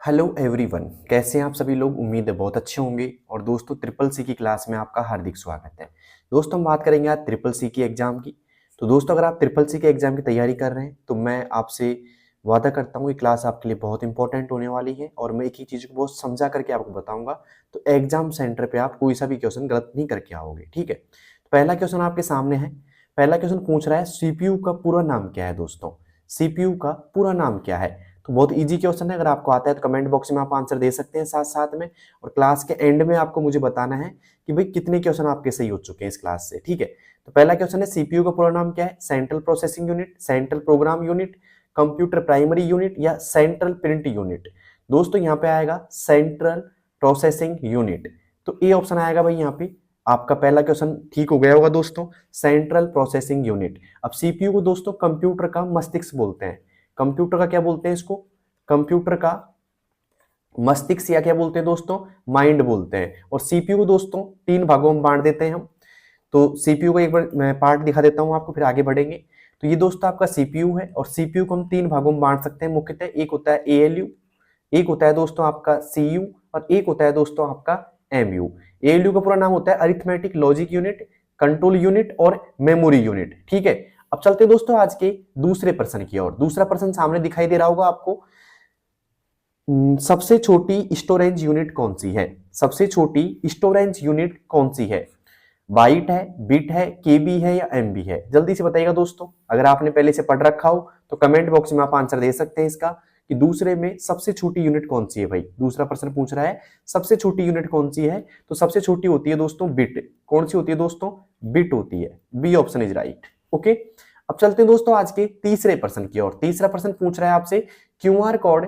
Hello everyone, कैसे हैं आप सभी लोग। उम्मीद है बहुत अच्छे होंगे। और दोस्तों, ट्रिपल सी की क्लास में आपका हार्दिक स्वागत है। दोस्तों, हम बात करेंगे आज ट्रिपल सी की एग्जाम की। तो दोस्तों, अगर आप ट्रिपल सी के एग्जाम की तैयारी कर रहे हैं तो मैं आपसे वादा करता हूँ ये क्लास आपके लिए बहुत इंपॉर्टेंट होने वाली है और मैं एक ही चीज़ को बहुत समझा करके आपको बताऊंगा। तो एग्जाम सेंटर पर आप कोई सा भी क्वेश्चन गलत नहीं करके आओगे, ठीक है। तो पहला क्वेश्चन आपके सामने है। पहला क्वेश्चन पूछ रहा है सीपीयू का पूरा नाम क्या है। दोस्तों, सीपीयू का पूरा नाम क्या है। तो बहुत इजी क्वेश्चन है, अगर आपको आता है तो कमेंट बॉक्स में आप आंसर दे सकते हैं साथ साथ में। और क्लास के एंड में आपको मुझे बताना है कि भाई कितने क्वेश्चन आपके सही हो चुके हैं इस क्लास से, ठीक है। तो पहला क्वेश्चन है सीपीयू का पूरा नाम क्या है। Central processing unit, central program unit, computer primary unit या सेंट्रल प्रिंट यूनिट। दोस्तों, यहाँ पे आएगा सेंट्रल प्रोसेसिंग यूनिट। तो ए ऑप्शन आएगा भाई यहाँ पे। आपका पहला क्वेश्चन ठीक हो गया होगा दोस्तों, सेंट्रल प्रोसेसिंग यूनिट। अब सीपीयू को दोस्तों कंप्यूटर का मस्तिष्क बोलते हैं। कंप्यूटर का क्या बोलते हैं इसको, कंप्यूटर का मस्तिष्क या क्या बोलते हैं दोस्तों, माइंड बोलते हैं। और सीपीयू को दोस्तों तीन भागों में बांट देते हैं हम। तो सीपीयू को एक बार मैं पार्ट दिखा देता हूं आपको, फिर आगे बढ़ेंगे। तो ये दोस्तों आपका सीपीयू है और सीपीयू को हम तीन भागों में बांट सकते हैं मुख्यतः। एक होता है एएलयू, एक होता है दोस्तों आपका सीयू और एक होता है दोस्तों आपका एमयू। एएलयू का पूरा नाम होता है arithmetic logic unit, control unit और मेमोरी यूनिट, ठीक है। अब चलते हैं दोस्तों आज के दूसरे प्रश्न की ओर। दूसरा प्रश्न सामने दिखाई दे रहा होगा आपको। सबसे छोटी स्टोरेज यूनिट कौन सी है। सबसे छोटी स्टोरेज यूनिट कौन सी है। बाइट है, बिट है, केबी है या एमबी है। जल्दी से बताइएगा दोस्तों। अगर आपने पहले से पढ़ रखा हो तो कमेंट बॉक्स में आप आंसर दे सकते हैं इसका कि दूसरे में सबसे छोटी यूनिट कौन सी है। भाई दूसरा प्रश्न पूछ रहा है सबसे छोटी यूनिट कौन सी है। तो सबसे छोटी होती है दोस्तों बिट। कौन सी होती है दोस्तों, बिट होती है। B option is right, okay. अब चलते हैं दोस्तों आज के तीसरे प्रश्न की ओर। तीसरा प्रश्न पूछ रहा है आपसे क्यूआर कोड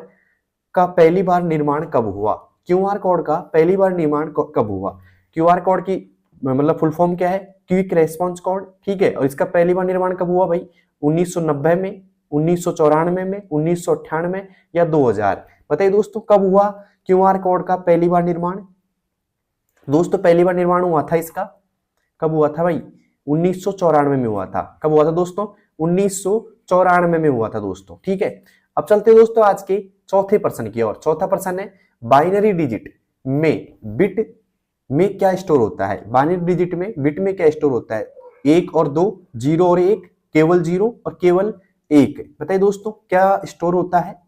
का पहली बार निर्माण कब हुआ। क्यूआर कोड का पहली बार निर्माण कब हुआ। क्यूआर कोड की मतलब फुल फॉर्म क्या है, क्विक रेस्पॉन्स कोड, ठीक है। और इसका पहली बार निर्माण कब हुआ भाई, 1990 में, 1994 में, 1998 या 2000। बताइए दोस्तों कब हुआ क्यूआर कोड का पहली बार निर्माण। दोस्तों पहली बार निर्माण हुआ था इसका, कब हुआ था भाई, 1994 में हुआ था। कब हुआ था दोस्तों, 1994 में हुआ था दोस्तों, ठीक है। अब चलते हैं दोस्तों आज के चौथे प्रश्न की ओर। चौथा प्रश्न है बाइनरी डिजिट में बिट में क्या स्टोर होता है। बाइनरी डिजिट में बिट में क्या स्टोर होता है, एक और दो, जीरो और एक, केवल जीरो और केवल एक। बताइए दोस्तों क्या स्टोर होता है।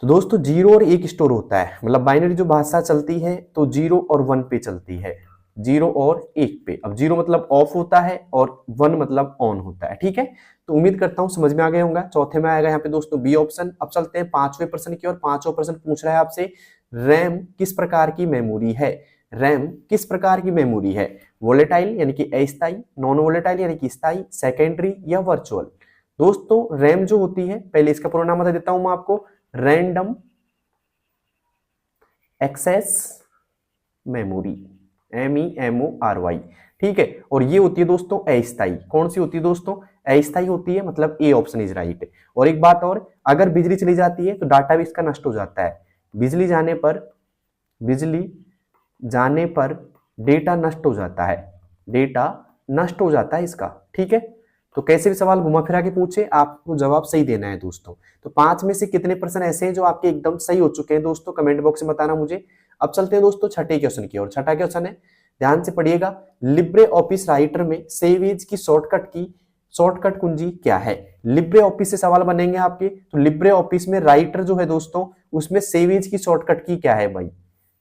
तो दोस्तों जीरो और एक स्टोर होता है। मतलब बाइनरी जो भाषा चलती है तो जीरो और वन पे चलती है, जीरो और एक पे। अब जीरो मतलब ऑफ होता है और वन मतलब ऑन होता है, ठीक है। तो उम्मीद करता हूं समझ में आ गया होगा। चौथे में आएगा यहाँ पे दोस्तों बी ऑप्शन। अब चलते हैं पांचवें प्रश्न की ओर। पांचवा प्रश्न पूछ रहा है आपसे रैम किस प्रकार की मेमोरी है। रैम किस प्रकार की मेमोरी है, वोलेटाइल यानी कि अस्थायी, नॉन वोलेटाइल यानी कि स्थायी, सेकेंडरी या वर्चुअल। दोस्तों रैम जो होती है, पहले इसका पूरा नाम बता देता हूं मैं आपको, रैंडम एक्सेस मेमोरी, MEMORY, ठीक है। और ये होती है दोस्तों अस्थायी। कौन सी होती है दोस्तों, अस्थायी होती है। मतलब ए ऑप्शन इज राइट। और एक बात और, अगर बिजली चली जाती है तो डाटा भी इसका नष्ट हो जाता है। बिजली जाने पर डेटा नष्ट हो जाता है, डेटा नष्ट हो जाता है इसका, ठीक है। तो कैसे भी सवाल घुमा फिरा के पूछे, आपको जवाब सही देना है दोस्तों। तो पांच में से कितने प्रश्न ऐसे हैं जो आपके एकदम सही हो चुके हैं दोस्तों, कमेंट बॉक्स में बताना मुझे। अब चलते हैं दोस्तों छठे क्वेश्चन की ओर। छठा क्वेश्चन है, ध्यान से पढ़िएगा, लिब्रे ऑफिस राइटर में सेव एज की शॉर्टकट कुंजी क्या है। लिब्रे ऑफिस से सवाल बनेंगे आपके। तो लिब्रे ऑफिस में राइटर जो है दोस्तों, उसमें सेव एज की शॉर्टकट की क्या है भाई,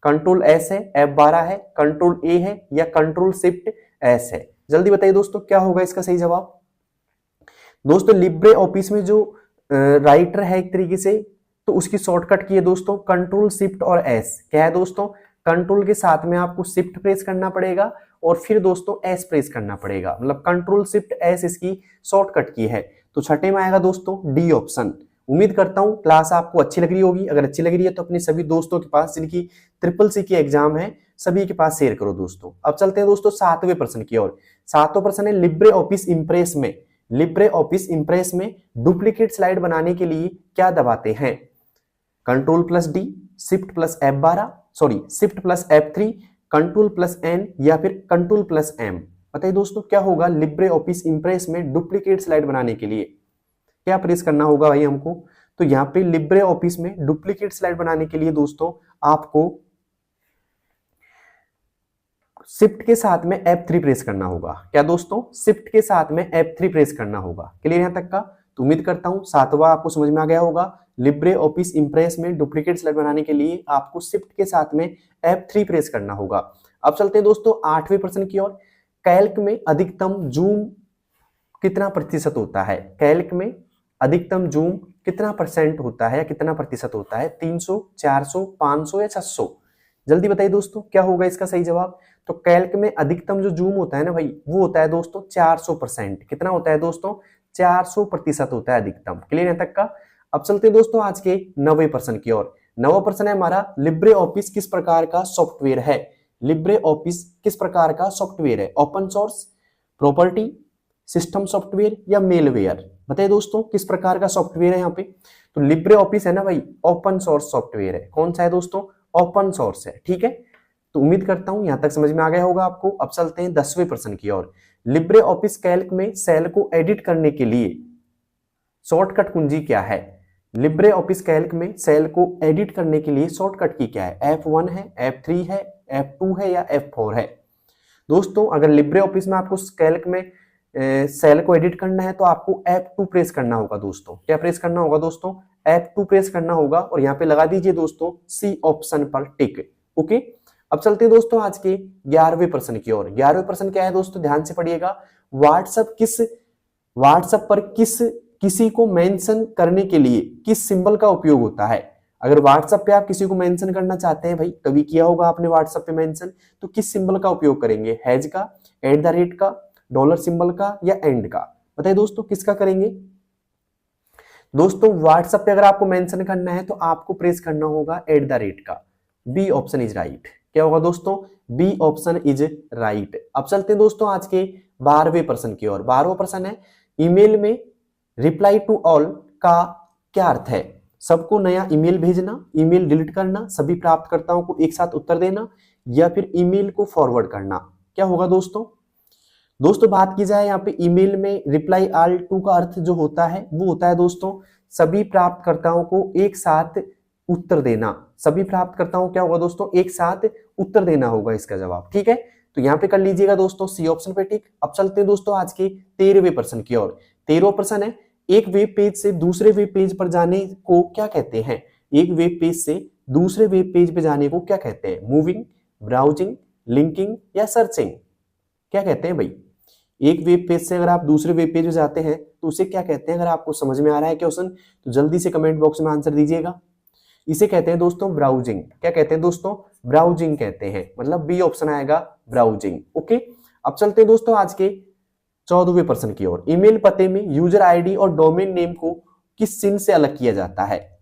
कंट्रोल एस है, F12 है, कंट्रोल ए है या कंट्रोल शिफ्ट एस है। जल्दी बताइए दोस्तों क्या होगा इसका सही जवाब। दोस्तों लिब्रे ऑफिस में जो राइटर है एक तरीके से, तो उसकी शॉर्टकट की है दोस्तों कंट्रोल शिफ्ट और एस। क्या है दोस्तों, कंट्रोल के साथ में आपको शिफ्ट प्रेस करना पड़ेगा और फिर दोस्तों एस प्रेस करना पड़ेगा। मतलब कंट्रोल शिफ्ट एस इसकी शॉर्टकट की है। तो छठे में आएगा दोस्तों डी ऑप्शन। उम्मीद करता हूं क्लास आपको अच्छी लग रही होगी। अगर अच्छी लग रही है तो अपने सभी दोस्तों के पास जिनकी ट्रिपल सी की एग्जाम है, सभी के पास शेयर करो दोस्तों। अब चलते हैं दोस्तों सातवें प्रश्न की ओर। सातवां प्रश्न है लिब्रे ऑफिस इंप्रेस में, लिब्रे ऑफिस इंप्रेस में डुप्लीकेट स्लाइड बनाने के लिए क्या दबाते हैं। Control plus D, shift plus F12, sorry shift plus F3, control plus N या फिर कंट्रोल प्लस M। बताइए दोस्तों क्या होगा लिब्रे ऑफिस इंप्रेस में डुप्लीकेट स्लाइड बनाने के लिए क्या प्रेस करना होगा भाई हमको। तो यहाँ पे लिब्रे ऑफिस में डुप्लीकेट स्लाइड बनाने के लिए दोस्तों आपको शिफ्ट के साथ में F3 प्रेस करना होगा। क्या दोस्तों? शिफ्ट के साथ में F3 प्रेस करना होगा। क्लियर यहां तक का? तो उम्मीद करता हूं सातवां आपको समझ में आ गया होगा। लिब्रे ऑफिस इंप्रेस में डुप्लीकेट स्लाइड बनाने के लिए आपको शिफ्ट के साथ में F3 प्रेस करना होगा। अब चलते हैं दोस्तों 8वें प्रश्न की ओर। कैल्क में अधिकतम जूम कितना प्रतिशत होता है? कैल्क में अधिकतम जूम कितना परसेंट होता है या कितना प्रतिशत होता है? 300, 400, 500 या 600? जल्दी बताइए दोस्तों क्या होगा इसका सही जवाब। तो कैल्क में अधिकतम जो जूम होता है ना भाई, वो होता है दोस्तों 400%। कितना होता है दोस्तों? 400% होता है अधिकतम। क्लियर यहां तक का? अब चलते हैं दोस्तों आज के 9वें प्रश्न की ओर। 9वां प्रश्न है हमारा, लिब्रे ऑफिस किस प्रकार का सॉफ्टवेयर है? लिब्रे ऑफिस किस प्रकार का सॉफ्टवेयर है? Open source, property, system software या मेलवेयर? बताइए दोस्तों किस प्रकार का सॉफ्टवेयर है यहाँ पे। तो लिब्रे ऑफिस है ना भाई, ओपन सोर्स सॉफ्टवेयर है। कौन सा है दोस्तों? ओपन सोर्स है। ठीक है, तो उम्मीद करता हूं यहां तक समझ में आ गया होगा आपको। अब चलते हैं 10वें प्रश्न की ओर। लिब्रे ऑफिस कैल्क में सेल को एडिट करने के लिए शॉर्टकट कुंजी क्या है? लिब्रे ऑफिस कैल्क में सेल को एडिट करने के लिए शॉर्टकट की क्या है? F1 है, F3 है, F2 है या F4 है? दोस्तों अगर लिब्रे ऑफिस में आपको कैल्क में सेल को एडिट करना है तो आपको F2 प्रेस करना होगा दोस्तों। क्या प्रेस करना होगा दोस्तों? F2 प्रेस करना होगा और यहाँ पे लगा दीजिए दोस्तों C ऑप्शन पर टिक। ओके, अब चलते हैं दोस्तों आज के 11वें प्रश्न की ओर। 11वें प्रश्न क्या है दोस्तों? ध्यान से पढ़िएगा। व्हाट्सएप पर किसी को मेंशन करने के लिए किस सिंबल का उपयोग होता है? अगर व्हाट्सएप पे आप किसी को मेंशन करना चाहते हैं भाई, कभी किया होगा आपने व्हाट्सएप पे मेंशन, तो किस सिंबल का उपयोग करेंगे? हैज का, @ का, डॉलर सिंबल का या एंड का? बताइए दोस्तों किसका करेंगे? दोस्तों व्हाट्सएप पे अगर आपको मेंशन करना है तो आपको प्रेस करना होगा @ का। B option is right. क्या होगा दोस्तों? B option is right. अब चलते हैं दोस्तों आज के 12वें प्रश्न की ओर। 12वां प्रश्न है, ईमेल में रिप्लाई टू ऑल का क्या अर्थ है? सबको नया ईमेल भेजना, ईमेल डिलीट करना, सभी प्राप्तकर्ताओं को एक साथ उत्तर देना या फिर ईमेल को फॉरवर्ड करना? क्या होगा दोस्तों? दोस्तों बात की जाए यहाँ पे ईमेल में रिप्लाई ऑल टू का अर्थ जो होता है वो होता है दोस्तों सभी प्राप्तकर्ताओं को एक साथ उत्तर देना। सभी प्राप्तकर्ताओं क्या होगा दोस्तों? एक साथ उत्तर देना होगा इसका जवाब। ठीक है, तो यहाँ पे कर लीजिएगा दोस्तों सी ऑप्शन पे टिक। अब चलते हैं दोस्तों आज के 13वें प्रश्न की ओर। 13वां प्रश्न है, एक वेब पेज से दूसरे वेब पेज पर जाने को क्या कहते हैं? एक वेब पेज से दूसरे वेब पेज पे जाने को क्या कहते हैं? मूविंग, ब्राउजिंग, लिंकिंग या सर्चिंग? क्या कहते हैं भाई? एक वेब पेज से अगर आप दूसरे वेब पेज पे जाते हैं तो उसे क्या कहते हैं? अगर आपको समझ में आ रहा है क्वेश्चन तो जल्दी से कमेंट बॉक्स में आंसर दीजिएगा। इसे कहते हैं दोस्तों ब्राउजिंग। क्या कहते हैं दोस्तों? ब्राउजिंग कहते हैं, मतलब बी ऑप्शन आएगा ब्राउजिंग। ओके, अब चलते हैं दोस्तों आज के 14वें प्रश्न की ओर। ईमेल पते में यूजर आईडी और डोमेन नेम को किस चिन्ह से अलग किया जाता है?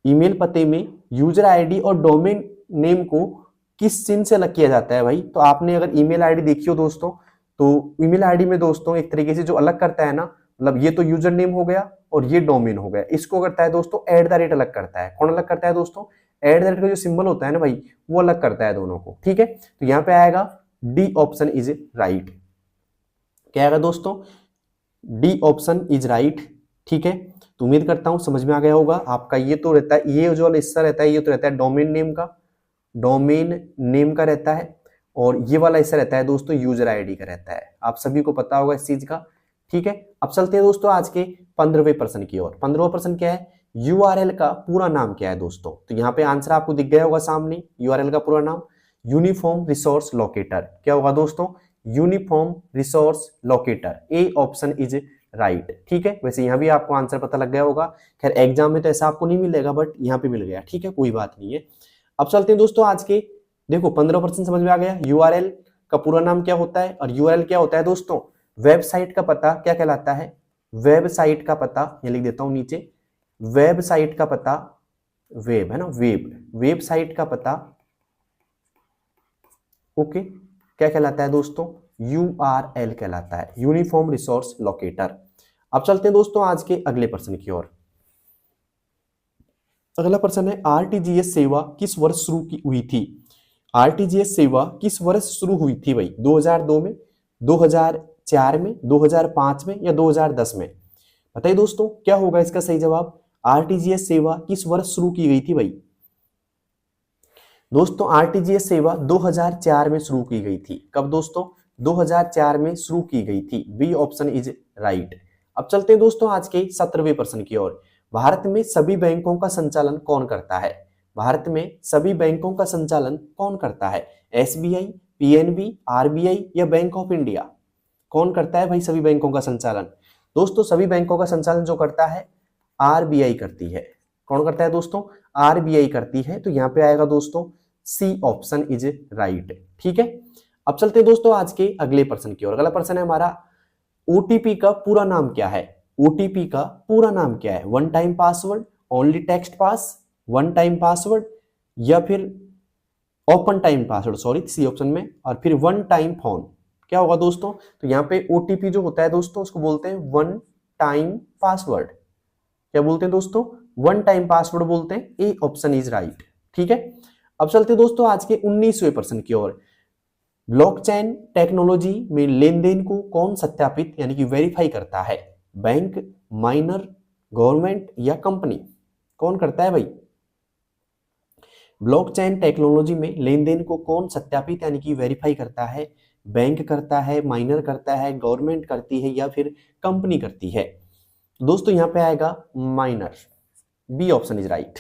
ईमेल पते में यूजर आईडी और डोमेन नेम को किस चिन्ह से अलग किया जाता है भाई? तो आपने अगर ईमेल आईडी देखी हो दोस्तों, तो ईमेल आईडी में दोस्तों एक तरीके से जो अलग करता है ना, मतलब ये तो यूजर नेम हो गया और ये डोमेन हो गया, इसको करता है दोस्तों @ अलग करता है। कौन अलग करता है दोस्तों? @ का जो सिंबल होता है ना भाई, वो अलग करता है दोनों को। ठीक है, तो यहाँ पे आएगा डी ऑप्शन इज राइट। क्या आएगा दोस्तों? D option is right. ठीक है, तो उम्मीद करता हूं समझ में आ गया होगा आपका। ये तो रहता है, ये जो हिस्सा रहता है ये तो रहता है डोमेन नेम का, डोमेन नेम का रहता है, और ये वाला हिस्सा रहता है दोस्तों यूजर आईडी का रहता है। आप सभी को पता होगा इस चीज का। ठीक है, अब चलते हैं दोस्तों आज के 15वें प्रश्न की ओर। 15वां प्रश्न क्या है? यूआरएल का पूरा नाम क्या है दोस्तों? तो यहाँ पे आंसर आपको दिख गया होगा सामने। यूआरएल का पूरा नाम यूनिफॉर्म रिसोर्स लोकेटर। क्या होगा दोस्तों? Uniform resource locator. A option is right. ठीक है, वैसे यहाँ भी आपको आंसर पता लग गया होगा। खैर एग्जाम में तो ऐसा आपको नहीं मिलेगा, बट यहाँ पे मिल गया। ठीक है, कोई बात नहीं है। अब चलते हैं दोस्तों आज के, देखो 15% समझ में आ गया। यूआरएल का पूरा नाम क्या होता है और यूआरएल क्या होता है दोस्तों? वेबसाइट का पता क्या कहलाता है? वेबसाइट का पता, ये लिख देता हूं नीचे, वेबसाइट का पता, वेब है ना, वेबसाइट का पता। ओके, क्या कहलाता है दोस्तों? यूआरएल कहलाता है, यूनिफॉर्म रिसोर्स लोकेटर। अब चलते हैं दोस्तों आज के अगले प्रश्न की ओर। अगला प्रश्न है, आरटीजीएस सेवा किस वर्ष शुरू हुई थी? आरटीजीएस सेवा किस वर्ष शुरू हुई थी भाई? 2002 में, 2004 में, 2005 में या 2010 में? बताइए दोस्तों क्या होगा इसका सही जवाब। आरटीजीएस सेवा किस वर्ष शुरू की गई थी भाई? दोस्तों आरटीजीएस सेवा 2004 में शुरू की गई थी। कब दोस्तों? 2004 में शुरू की गई थी। B option is right. अब चलते हैं दोस्तों आज के 17वें प्रश्न की ओर। भारत में सभी बैंकों का संचालन कौन करता है? भारत में सभी बैंकों का संचालन कौन करता है? एसबीआई, पीएनबी, आरबीआई या बैंक ऑफ इंडिया? कौन करता है भाई सभी बैंकों का संचालन? दोस्तों सभी बैंकों का संचालन जो करता है आरबीआई करती है। कौन करता है दोस्तों? आरबीआई करती है। तो यहाँ पे आएगा दोस्तों सी ऑप्शन इज राइट। ठीक है, अब चलते हैं दोस्तों आज के अगले प्रश्न की ओर। अगला प्रश्न है हमारा, ओटीपी का पूरा नाम क्या है? ओटीपी का पूरा नाम क्या है? One time password, only text pass, one time password या फिर open time password, sorry C option में, और फिर वन टाइम फोन। क्या होगा दोस्तों? तो यहाँ पे ओटीपी जो होता है दोस्तों उसको बोलते हैं वन टाइम पासवर्ड। क्या बोलते हैं दोस्तों? वन टाइम पासवर्ड बोलते हैं। A option is right. ठीक है, अब चलते हैं दोस्तों आज के 19वें प्रश्न की ओर। ब्लॉकचेन टेक्नोलॉजी में लेन देन को कौन सत्यापित यानी कि वेरीफाई करता है? बैंक, माइनर, गवर्नमेंट या कंपनी? कौन करता है भाई? ब्लॉकचेन टेक्नोलॉजी में लेन देन को कौन सत्यापित यानी कि वेरीफाई करता है? बैंक करता है, माइनर करता है, गवर्नमेंट करती है या फिर कंपनी करती है? दोस्तों यहाँ पे आएगा minor. B option is right.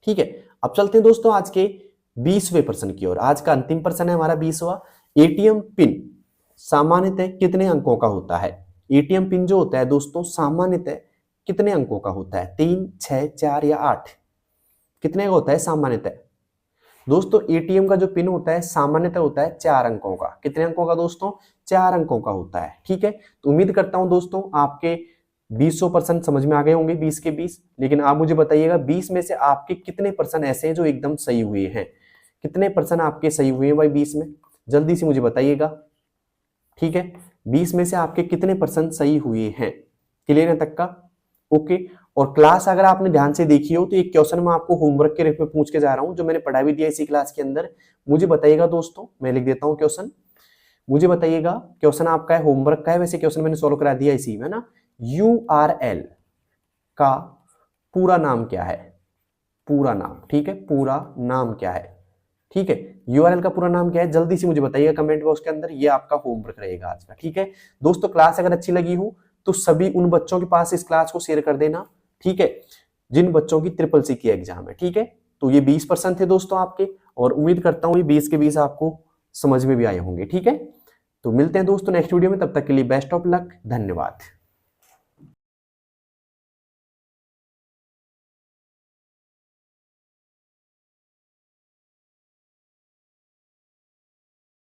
ठीक है, अब चलते हैं दोस्तों आज के 20वें प्रश्न की ओर। आज का अंतिम प्रश्न है हमारा 20वां। एटीएम पिन सामान्यतः कितने अंकों का होता है? एटीएम पिन जो होता है दोस्तों सामान्यतः कितने अंकों का होता है? 3, 6, 4 या 8? कितने का होता है सामान्यतः? दोस्तों एटीएम का जो पिन होता है सामान्यतः होता है 4 अंकों का। कितने अंकों का दोस्तों? 4 अंकों का होता है। ठीक है, तो उम्मीद करता हूं दोस्तों आपके 20% समझ में आ गए होंगे, 20 के 20। लेकिन आप मुझे बताइएगा 20 में से आपके कितने परसेंट ऐसे हैं जो एकदम सही हुए हैं? कितने परसेंट आपके सही हुए हैं भाई 20 में? जल्दी से मुझे बताइएगा। ठीक है, 20 में से आपके कितने परसेंट सही हुए हैं? क्लियर है तक का? ओके, और क्लास अगर आपने ध्यान से देखी हो तो एक क्वेश्चन मैं आपको होमवर्क के रूप में पूछ के जा रहा हूं जो मैंने पढ़ा भी दिया इसी क्लास के अंदर। मुझे बताइएगा दोस्तों, मैं लिख देता हूं क्वेश्चन, मुझे बताइएगा क्वेश्चन आपका है, होमवर्क का है, वैसे क्वेश्चन मैंने सोल्व करा दिया इसी में ना। URL का पूरा नाम क्या है? पूरा नाम, ठीक है, पूरा नाम क्या है? ठीक है, URL का पूरा नाम क्या है? जल्दी से मुझे बताइएगा कमेंट बॉक्स के अंदर, ये आपका होमवर्क रहेगा आज का। ठीक है दोस्तों, क्लास अगर अच्छी लगी हो तो सभी उन बच्चों के पास इस क्लास को शेयर कर देना। ठीक है, जिन बच्चों की ट्रिपल सी की एग्जाम है। ठीक है, तो ये 20% थे दोस्तों आपके, और उम्मीद करता हूं ये 20 के 20 आपको समझ में भी आए होंगे। ठीक है, तो मिलते हैं दोस्तों नेक्स्ट वीडियो में, तब तक के लिए बेस्ट ऑफ लक, धन्यवाद।